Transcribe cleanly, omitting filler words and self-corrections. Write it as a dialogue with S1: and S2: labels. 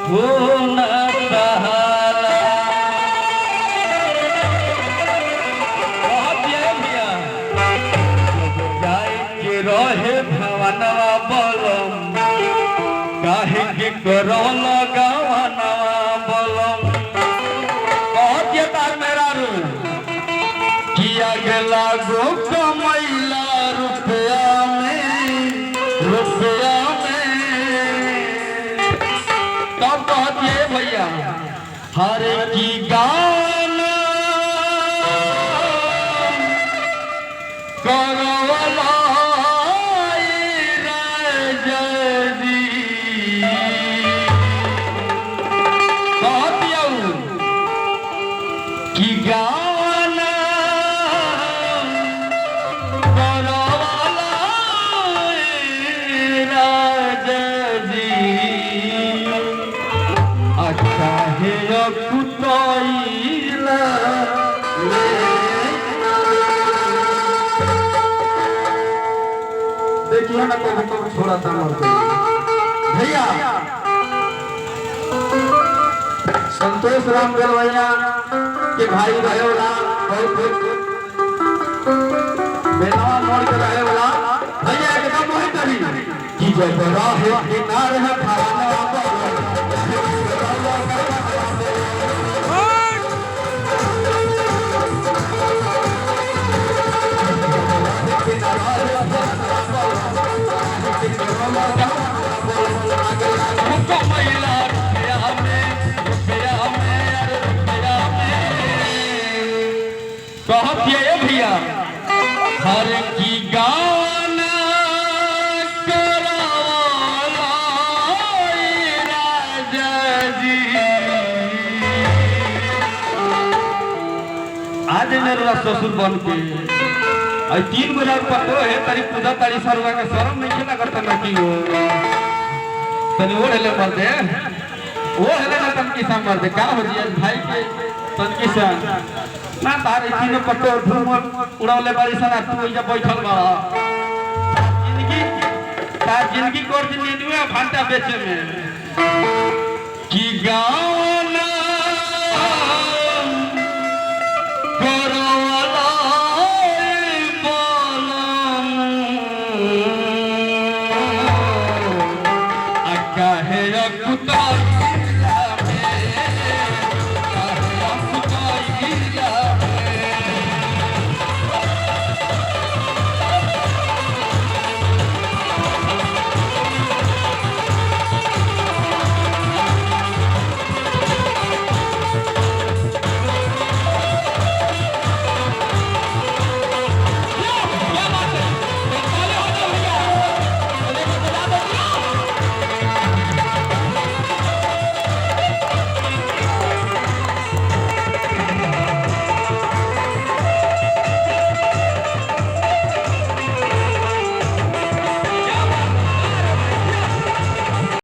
S1: होना सहाला भैया जाए के रहे भवनवा बलम काहे के करो लगावनवा बलम कहतिया तार मेरा रू किया गला गो कमैला रुपया में तब कहतिए भैया हर की गाना करवला रजदी कहतिया की गाना करवला रजदी काहे कुतैला देखिए ना कभी छोड़ा था भैया संतोष राम गलवैया के भाई रहे वाला बहुत बेनवा मोड़ के रहे वाला भैया एकदम वही कभी कि जब रहे किनारे है खाना भैया हर की गाना करवला रजदी आज मेरा ससुर बन के 3 महीना पतो है तारी पूजा तारी सरवा का शर्म नहीं ना करता ना कि वो तनी वो ले मर दे वो है ना तन की मर दे का हो दिया भाई के तन की ना तार तीनों पतो धूम उड़ावले बारी सना तू जब बैठल बा जिंदगी कोर दिन नीनुए भांटा बेचे में की गाना करवला काहे कुता